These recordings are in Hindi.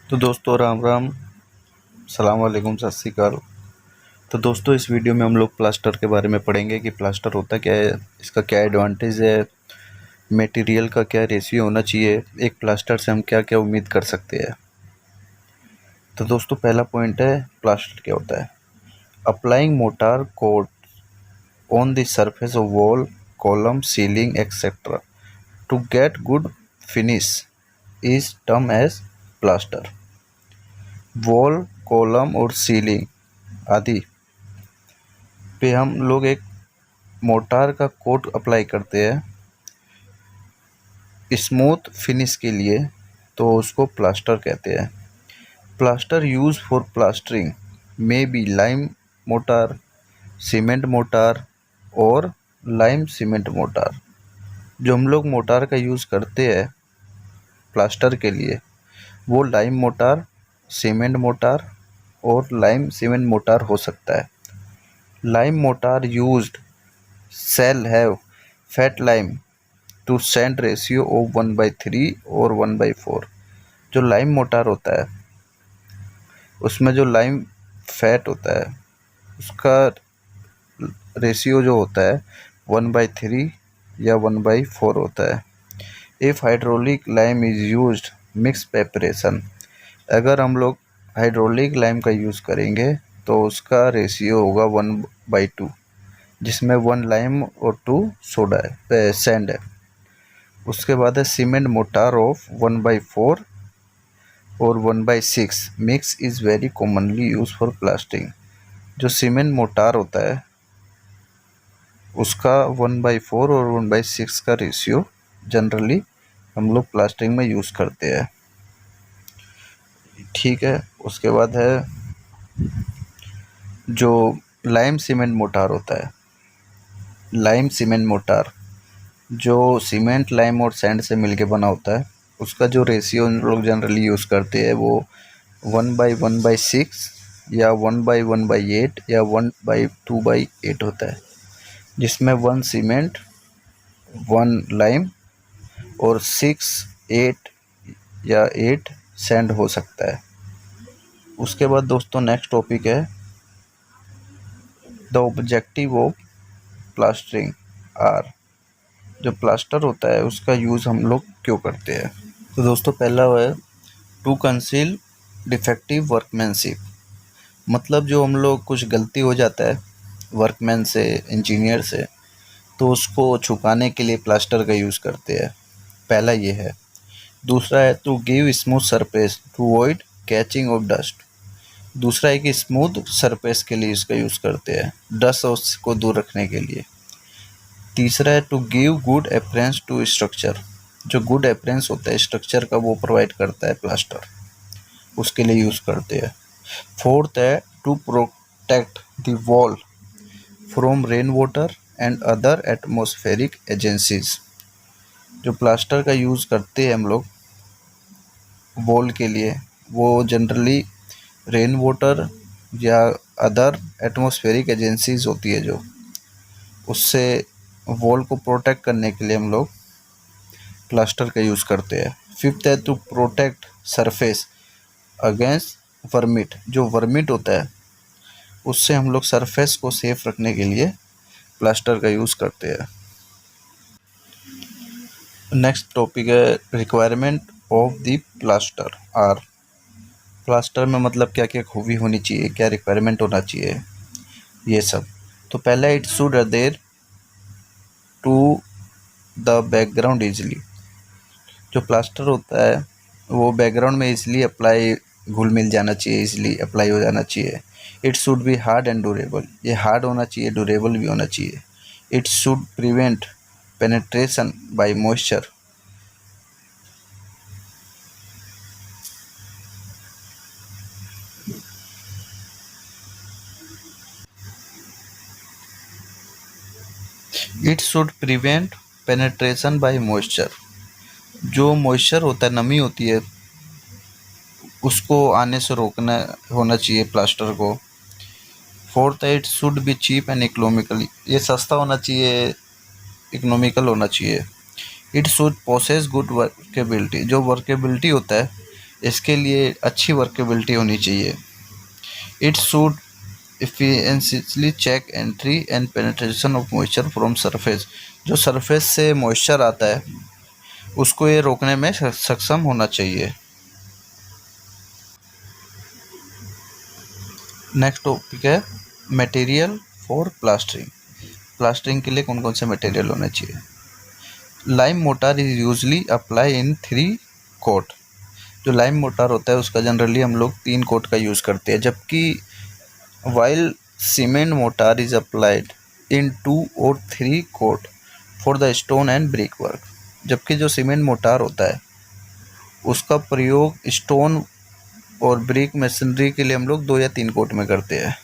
तो दोस्तों राम राम, सलाम वालेकुम, सत श्री अकाल। तो दोस्तों इस वीडियो में हम लोग प्लास्टर के बारे में पढ़ेंगे कि प्लास्टर होता क्या है, इसका क्या एडवांटेज है, मटेरियल का क्या रेशियो होना चाहिए, एक प्लास्टर से हम क्या क्या उम्मीद कर सकते हैं। तो दोस्तों पहला पॉइंट है प्लास्टर क्या होता है। Applying mortar coat on the surface of wall, column, ceiling etcetera to get good finish is term as plaster. Wall, column और सीलिंग आदि पे हम लोग एक मोटार का कोट अप्लाई करते हैं स्मूथ फिनिश के लिए, तो उसको प्लास्टर कहते हैं। Plaster use for plastering may be lime mortar, cement motor और लाइम सीमेंट मोटार। जो हम लोग मोटार का यूज़ करते हैं प्लास्टर के लिए वो लाइम मोटार, सीमेंट मोटार और लाइम सीमेंट मोटार हो सकता है। Lime motor used shall have fat lime to sand ratio of 1/3 और 1/4। जो लाइम मोटार होता है उसमें जो लाइम फैट होता है उसका रेशियो जो होता है 1/3 या 1/4 होता है। If hydraulic lime is used mix preparation, अगर हम लोग हाइड्रोलिक लाइम का यूज़ करेंगे तो उसका रेशियो होगा 1/2, जिसमें 1 लाइम और 2 सोडा है, सैंड है। उसके बाद है सीमेंट मोटार ऑफ 1/4 और 1/6 mix is very commonly use for plastering. जो सीमेंट मोटार होता है उसका 1/4 और 1/6 का रेशियो जनरली हम लोग प्लास्टिंग में यूज़ करते हैं। ठीक है। उसके बाद है जो लाइम सीमेंट मोटार होता है। लाइम सीमेंट मोटार जो सीमेंट, लाइम और सैंड से मिलके बना होता है, उसका जो रेशियो हम लोग जनरली यूज़ करते हैं वो 1/1/6 या 1/1/8 या 1/2/8 होता है, जिसमें 1 सीमेंट, 1 लाइम और 6, 8 या 8 सैंड हो सकता है। उसके बाद दोस्तों नेक्स्ट टॉपिक है the objective of plastering are. जो प्लास्टर होता है उसका यूज़ हम लोग क्यों करते हैं। तो दोस्तों पहला है टू कंसील डिफेक्टिव वर्कमैनशिप। मतलब जो हम लोग कुछ गलती हो जाता है वर्कमैन से, इंजीनियर से, तो उसको छुपाने के लिए प्लास्टर का यूज़ करते हैं। पहला ये है। दूसरा है to give smooth surface to avoid catching of dust. दूसरा है कि स्मूथ सरफेस के लिए इसका यूज़ करते हैं, डस्ट को दूर रखने के लिए। तीसरा है to give good appearance to structure. जो गुड अपीयरेंस होता है स्ट्रक्चर का वो प्रोवाइड करता है प्लास्टर, उसके लिए यूज़ करते हैं। फोर्थ है to protect the wall from rain water and other atmospheric agencies. जो प्लास्टर का यूज़ करते हैं हम लोग वॉल के लिए वो जनरली रेन वाटर या अदर एटमॉस्फेरिक एजेंसीज होती है जो, उससे वॉल को प्रोटेक्ट करने के लिए हम लोग प्लास्टर का यूज़ करते हैं। फिफ्थ है टू प्रोटेक्ट सरफेस अगेंस्ट वर्मिट। जो वर्मिट होता है उससे हम लोग सरफेस को सेफ रखने के लिए प्लास्टर का यूज़ करते हैं। नेक्स्ट टॉपिक है requirement of the plaster are. Plaster में मतलब क्या क्या खूबी होनी चाहिए, क्या रिक्वायरमेंट होना चाहिए, ये सब। तो पहला it should adhere to the background easily. जो प्लास्टर होता है वो बैकग्राउंड में इसलिए अप्लाई घुल मिल जाना चाहिए, इसलिए अप्लाई हो जाना चाहिए। It should be hard and durable. ये हार्ड होना चाहिए, ड्यूरेबल भी होना चाहिए। It should prevent penetration by moisture. It should prevent penetration by moisture. जो मॉइस्चर होता है, नमी होती है, उसको आने से रोकना होना चाहिए प्लास्टर को। फोर्थ है it should be cheap and economical. ये सस्ता होना चाहिए, इकोनॉमिकल होना चाहिए। It should possess good workability. जो वर्केबिलिटी होता है इसके लिए अच्छी वर्केबिलिटी होनी चाहिए। It should efficiently check entry and penetration of moisture from surface। जो सरफेस से मॉइस्चर आता है उसको ये रोकने में सक्षम होना चाहिए। नेक्स्ट टॉपिक है मटेरियल फॉर प्लास्टरिंग। प्लास्टरिंग के लिए कौन कौन से मटेरियल होने चाहिए। Lime mortar is usually apply in 3 coat. जो लाइम मोटार होता है उसका जनरली हम लोग 3 कोट का यूज़ करते हैं, जबकि while cement mortar is applied in 2 और 3 coat for the stone and brick work. जबकि जो सीमेंट मोटार होता है उसका प्रयोग स्टोन और ब्रिक मशीनरी के लिए हम लोग 2 या 3 कोट में करते हैं।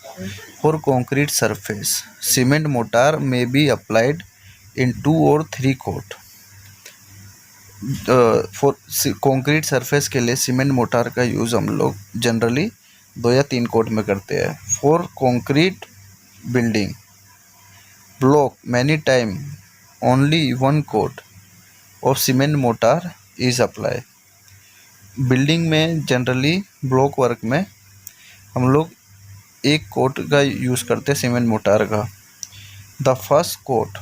For concrete surface cement motor में बी अप्लाइड इन 2 और 3 कोट। फॉर कंक्रीट सरफेस के लिए सीमेंट मोटार का यूज़ हम लोग जनरली 2 या 3 कोट में करते हैं। For concrete building block many time only 1 coat of cement mortar is apply. Building में जनरली ब्लॉक वर्क में हम लोग 1 कोट का यूज़ करते हैं सीमेंट मोटार का। The first coat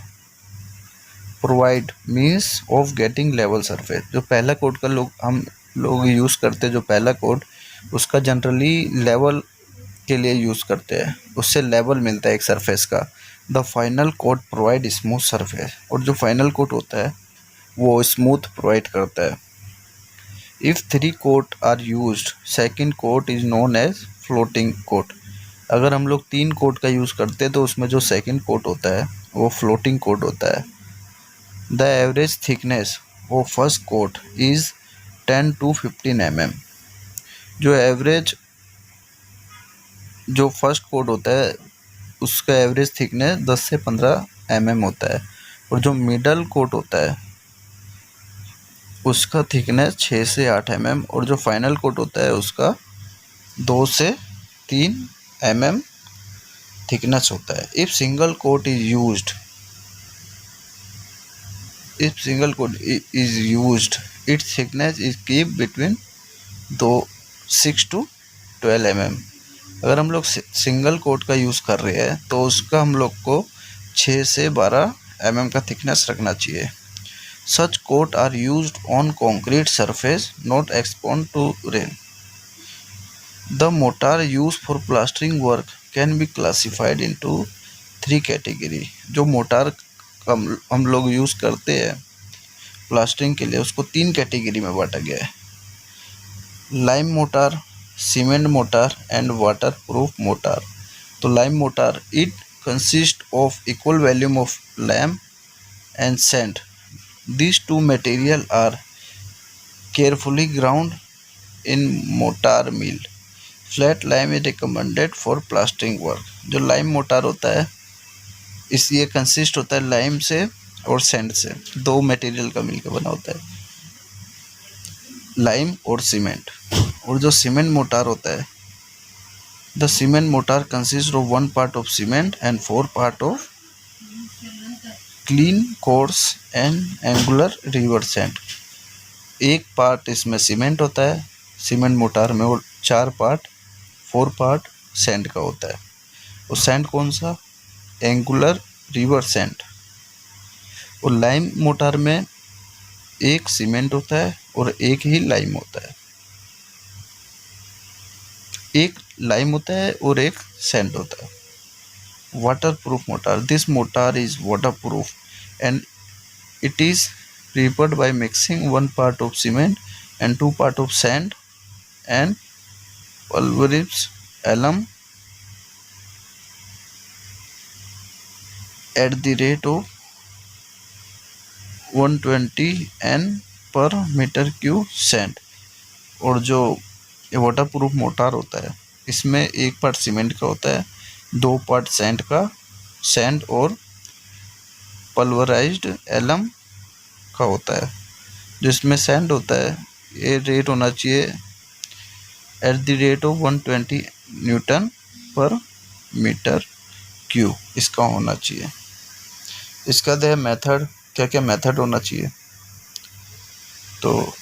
provide means of getting level surface. जो पहला कोट का हम लोग यूज़ करते हैं, जो पहला कोट उसका जनरली लेवल के लिए यूज़ करते हैं, उससे लेवल मिलता है एक सरफेस का। The final coat provide smooth surface. और जो फाइनल कोट होता है वो स्मूथ प्रोवाइड करता है। If 3 coat are used second coat is known as floating coat. अगर हम लोग 3 कोट का यूज़ करते हैं तो उसमें जो सेकंड कोट होता है वो फ्लोटिंग कोट होता है। The average thickness of first coat is 10 to 15 mm। जो फर्स्ट कोट होता है उसका एवरेज थिकनेस 10 से 15 mm होता है। और जो मिडल कोट होता है उसका थिकनेस 6 से 8 mm। और जो फाइनल कोट होता है उसका 2 से 3 mm थिकनेस होता है। If single quote is used it's thickness is keep between 6 to 12 mm। अगर हम लोग सिंगल कोट का यूज़ कर रहे हैं तो उसका हम लोग को 6 से 12 mm का थिकनेस रखना चाहिए। Such coat are used on concrete surface not exposed to rain। The mortar used for plastering work can be classified into 3 category। जो मोटार हम लोग यूज़ करते हैं प्लास्टरिंग के लिए उसको 3 कैटेगरी में बांटा गया है। Lime mortar, cement mortar and water proof mortar. तो lime mortar it consist of equal volume of lime and sand. These two materials are carefully ground in mortar mill। Flat lime is recommended for plastering work। जो लाइम मोटार होता है ये कंसिस्ट होता है लाइम से और सैंड से, 2 मटेरियल का मिलकर बना होता है, लाइम और सीमेंट। और जो सीमेंट मोटार होता है the cement motor consist of 1 part of cement and 4 part of clean course and angular river sand. 1 part इसमें सीमेंट होता है सीमेंट मोटार में और 4 पार्ट 4 पार्ट सैंड का होता है। और सैंड कौन सा, एंगुलर रिवर सैंड। और लाइम मोटार में 1 सीमेंट होता है और 1 ही लाइम होता है। 1 लाइम होता है और 1 सैंड होता है। Waterproof mortar, this mortar is waterproof and it is prepared by mixing 1 part of cement and 2 part of sand and pulverized alum at the rate of 120 N per meter cube sand। और जो ये वाटरप्रूफ मोटार होता है इसमें 1 पार्ट सीमेंट का होता है, 2 पार्ट सैंड और पल्वराइज्ड एलम का होता है। जिसमें सैंड होता है ये रेट होना चाहिए at the rate of 120 Newton पर मीटर क्यूब, इसका होना चाहिए। इसका जो मेथड क्या क्या मेथड होना चाहिए, तो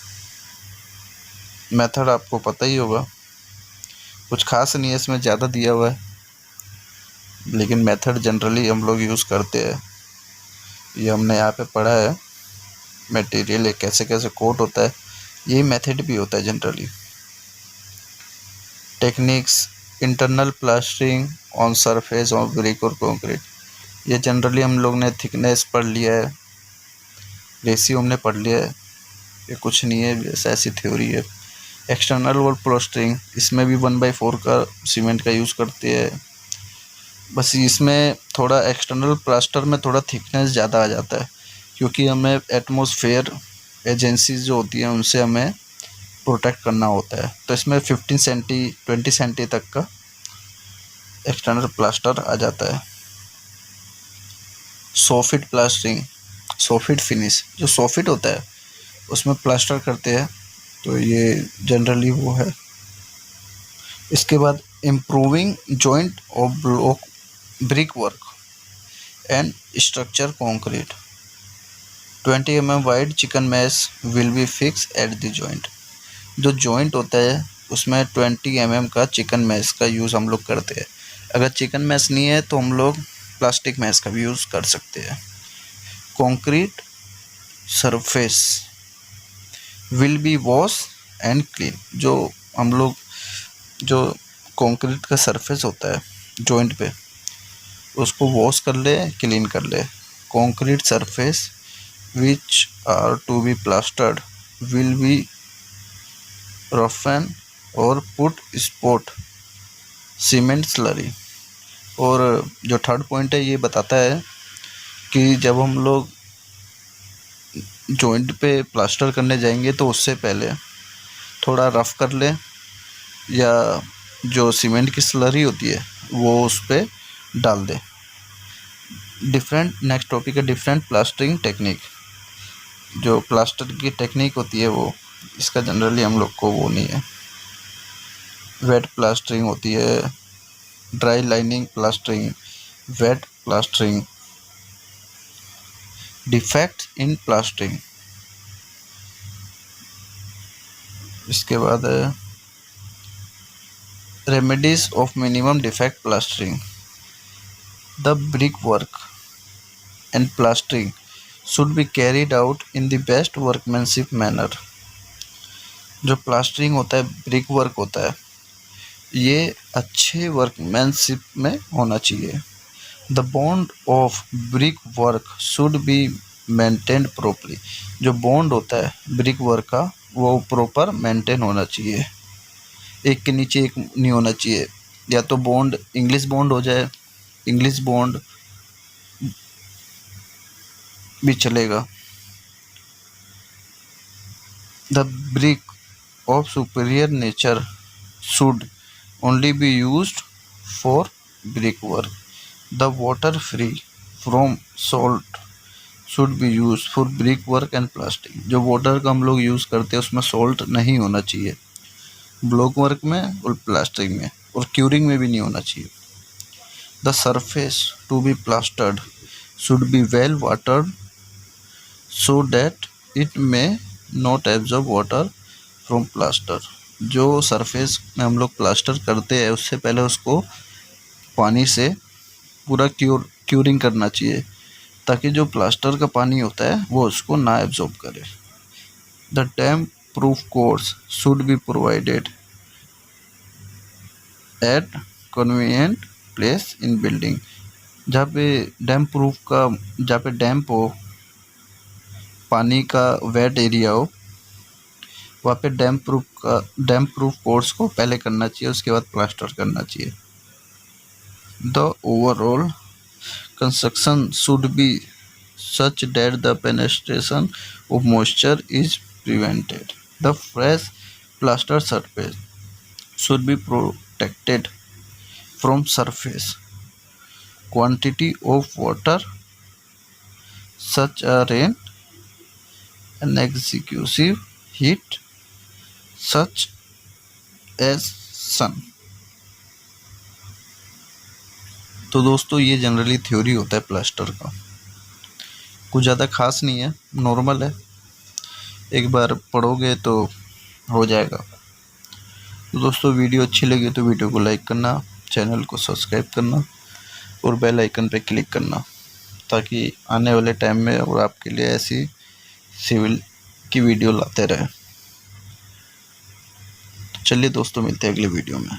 मेथड आपको पता ही होगा, कुछ खास नहीं है इसमें, ज़्यादा दिया हुआ है, लेकिन मेथड जनरली हम लोग यूज़ करते हैं। ये हमने यहाँ पे पढ़ा है, मटेरियल कैसे कैसे कोट होता है, यही मेथड भी होता है generally. Techniques, internal plastering on surface of brick और कंक्रीट, ये जनरली हम लोग ने थिकनेस पढ़ लिया है, रेशियो हमने पढ़ लिया है, ये कुछ नहीं है, बस ऐसी थ्योरी है। एक्सटर्नल वॉल प्लास्टरिंग, इसमें भी 1/4 का सीमेंट का यूज़ करते हैं, बस इसमें थोड़ा एक्सटर्नल प्लास्टर में थोड़ा थिकनेस ज़्यादा आ जाता है, क्योंकि हमें एटमॉस्फेयर एजेंसीज जो होती हैं उनसे हमें प्रोटेक्ट करना होता है, तो इसमें 15 सेंटी 20 सेंटी तक का एक्सटर्नल प्लास्टर आ जाता है। सॉफिट प्लास्टरिंग, सॉफिट फिनिश, जो सॉफिट होता है उसमें प्लास्टर करते हैं, तो ये जनरली वो है। इसके बाद improving joint of block brick work and structure concrete, 20 mm wide chicken mesh will be fix at the joint, जो जॉइंट होता है उसमें 20 mm का चिकन मैश का यूज़ हम लोग करते हैं। अगर चिकन मैश नहीं है तो हम लोग प्लास्टिक मैश का भी यूज़ कर सकते हैं। Concrete surface will be wash and clean, जो हम लोग जो कंक्रीट का सरफेस होता है जॉइंट पे, उसको वॉश कर ले, क्लीन कर ले। Concrete surface which are to be plastered will be roughen और पुट स्पॉट सीमेंट स्लरी। और जो थर्ड पॉइंट है ये बताता है कि जब हम लोग जॉइंट पे प्लास्टर करने जाएंगे तो उससे पहले थोड़ा रफ कर ले, या जो सीमेंट की स्लरी होती है वो उस पर डाल दे। नेक्स्ट टॉपिक है डिफरेंट प्लास्टरिंग टेक्निक, जो प्लास्टर की टेक्निक होती है वो, इसका जनरली हम लोग को वो नहीं है। वेट प्लास्टरिंग होती है, dry lining plastering, wet plastering, defect in plastering. इसके बाद remedies of minimum defect plastering, the brick work and plastering should be carried out in the best workmanship manner. जो प्लास्टरिंग होता है, ब्रिक वर्क होता है, ये अच्छे वर्कमैनशिप में होना चाहिए। The bond of brick work should be maintained properly, जो बॉन्ड होता है ब्रिक वर्क का वो प्रॉपर मेंटेन होना चाहिए, एक के नीचे एक नहीं होना चाहिए। या तो बॉन्ड इंग्लिश बॉन्ड हो जाए, इंग्लिश बॉन्ड भी चलेगा। The brick of superior nature should only be used for brickwork. The water free from salt should be used for brickwork and plastic. जो वाटर का हम लोग यूज़ करते हैं उसमें सॉल्ट नहीं होना चाहिए, ब्लॉक वर्क में और प्लास्टिक में, और क्यूरिंग में भी नहीं होना चाहिए। The surface to be plastered should be well watered so that it may not absorb water from plaster. जो सरफेस में हम लोग प्लास्टर करते हैं उससे पहले उसको पानी से पूरा क्यूरिंग करना चाहिए, ताकि जो प्लास्टर का पानी होता है वो उसको ना एब्जॉर्ब करे। The damp proof course should be provided eight convenient place in building, जहाँ पे डैम्प प्रूफ का, जहाँ पे डैम्प हो, पानी का वेट एरिया हो, वहाँ पे डैम्प प्रूफ कोर्स को पहले करना चाहिए, उसके बाद प्लास्टर करना चाहिए। The overall construction should be such that the penetration of moisture is prevented. The fresh plaster surface should be protected from surface quantity of water such a rain and excessive heat such as sun। तो दोस्तों ये जनरली थ्योरी होता है प्लास्टर का, कुछ ज़्यादा खास नहीं है, नॉर्मल है, एक बार पढ़ोगे तो हो जाएगा। तो दोस्तों वीडियो अच्छी लगी तो वीडियो को लाइक करना, चैनल को सब्सक्राइब करना और बेल आइकन पे क्लिक करना, ताकि आने वाले टाइम में और आपके लिए ऐसी सिविल की वीडियो लाते रहे। तो चलिए दोस्तों, मिलते हैं अगले वीडियो में।